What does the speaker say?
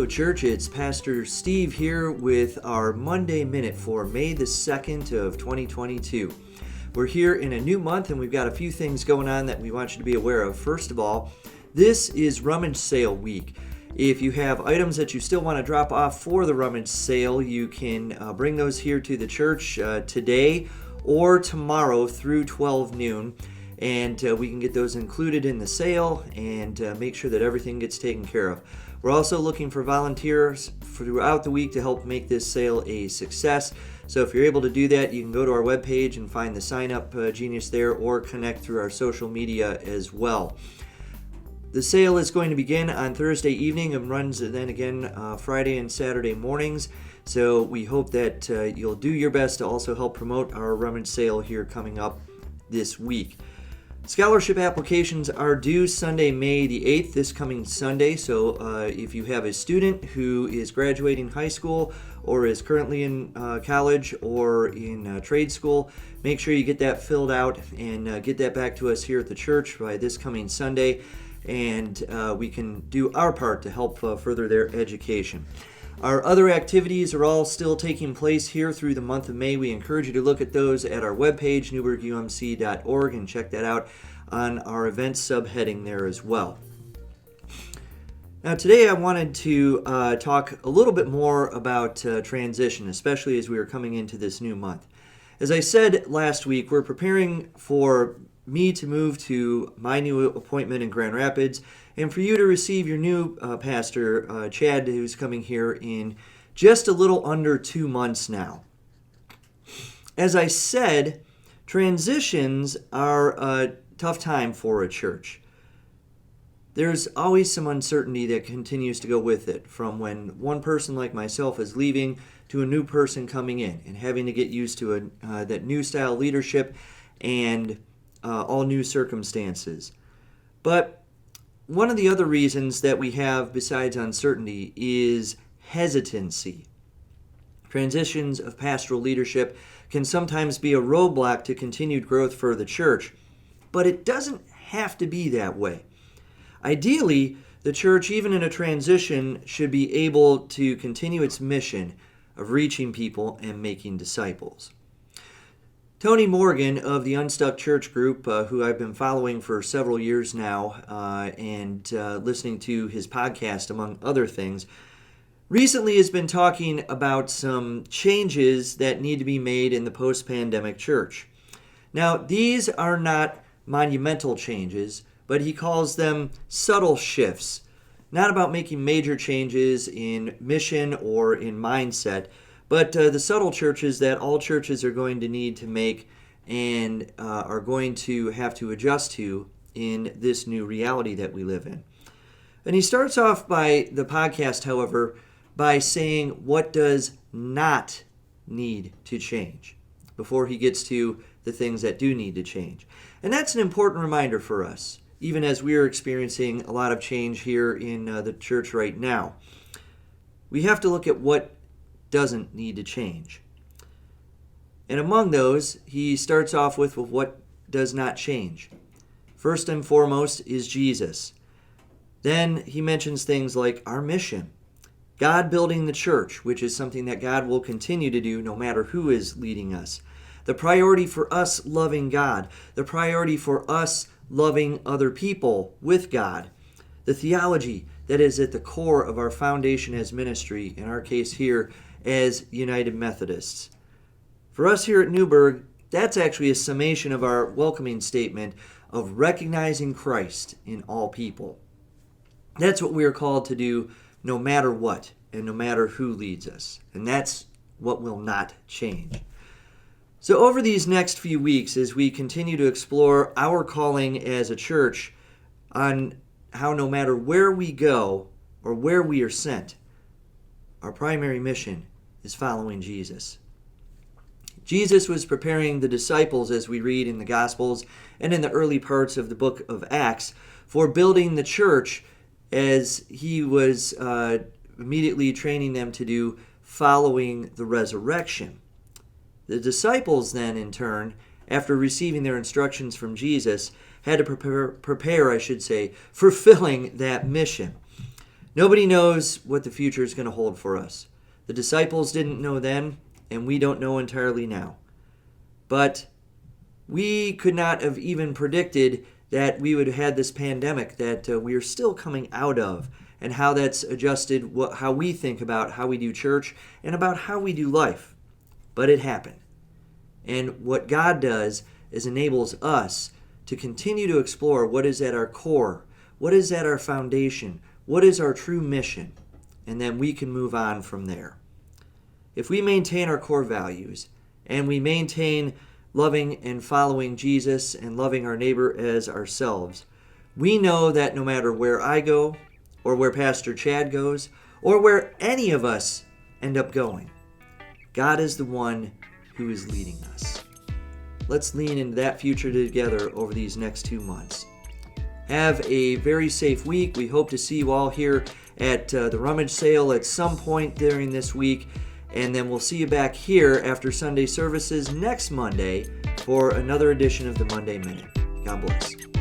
Hello, church. It's Pastor Steve here with our Monday Minute for May the 2nd of 2022. We're here in a new month, and we've got a few things going on that we want you to be aware of. First of all, this is Rummage Sale week. If you have items that you still want to drop off for the Rummage Sale, you can bring those here to the church today or tomorrow through 12 noon. And we can get those included in the sale and make sure that everything gets taken care of. We're also looking for volunteers throughout the week to help make this sale a success. So if you're able to do that, you can go to our webpage and find the sign-up genius there, or connect through our social media as well. The sale is going to begin on Thursday evening and runs then again Friday and Saturday mornings. So we hope that you'll do your best to also help promote our Rummage Sale here coming up this week. Scholarship applications are due Sunday, May the 8th, this coming Sunday. So if you have a student who is graduating high school or is currently in college or in trade school, make sure you get that filled out and get that back to us here at the church by this coming Sunday. And we can do our part to help further their education. Our other activities are all still taking place here through the month of May. We encourage you to look at those at our webpage, NewburgUMC.org, and check that out on our events subheading there as well. Now today I wanted to talk a little bit more about transition, especially as we are coming into this new month. As I said last week, we're preparing for me to move to my new appointment in Grand Rapids, and for you to receive your new pastor, Chad, who's coming here in just a little under 2 months now. As I said, transitions are a tough time for a church. There's always some uncertainty that continues to go with it, from when one person like myself is leaving to a new person coming in and having to get used to that new style leadership and all new circumstances. But one of the other reasons that we have, besides uncertainty, is hesitancy. Transitions of pastoral leadership can sometimes be a roadblock to continued growth for the church, but it doesn't have to be that way. Ideally, the church, even in a transition, should be able to continue its mission of reaching people and making disciples. Tony Morgan of the Unstuck Church Group, who I've been following for several years now and listening to his podcast, among other things, recently has been talking about some changes that need to be made in the post-pandemic church. Now, these are not monumental changes, but he calls them subtle shifts. Not about making major changes in mission or in mindset, but the subtle changes that all churches are going to need to make and are going to have to adjust to in this new reality that we live in. And he starts off by the podcast, however, by saying what does not need to change before he gets to the things that do need to change. And that's an important reminder for us, even as we are experiencing a lot of change here in the church right now. We have to look at what doesn't need to change. And among those, he starts off with what does not change. First and foremost is Jesus. Then he mentions things like our mission, God building the church, which is something that God will continue to do no matter who is leading us. The priority for us loving God, the priority for us loving other people with God, the theology that is at the core of our foundation as ministry, in our case here as United Methodists. For us here at Newburgh, that's actually a summation of our welcoming statement of recognizing Christ in all people. That's what we are called to do no matter what and no matter who leads us. And that's what will not change. So over these next few weeks, as we continue to explore our calling as a church on how no matter where we go or where we are sent, our primary mission is following Jesus. Jesus was preparing the disciples, as we read in the Gospels and in the early parts of the book of Acts, for building the church, as he was immediately training them to do following the resurrection. The disciples then, in turn, after receiving their instructions from Jesus, had to prepare, fulfilling that mission. Nobody knows what the future is going to hold for us. The disciples didn't know then, and we don't know entirely now. But we could not have even predicted that we would have had this pandemic that we are still coming out of, and how that's adjusted how we think about how we do church and about how we do life. But it happened. And what God does is enables us to continue to explore what is at our core, what is at our foundation, what is our true mission, and then we can move on from there. If we maintain our core values and we maintain loving and following Jesus and loving our neighbor as ourselves, we know that no matter where I go or where Pastor Chad goes or where any of us end up going, God is the one who is leading us. Let's lean into that future together over these next 2 months. Have a very safe week. We hope to see you all here at the Rummage Sale at some point during this week. And then we'll see you back here after Sunday services next Monday for another edition of the Monday Minute. God bless.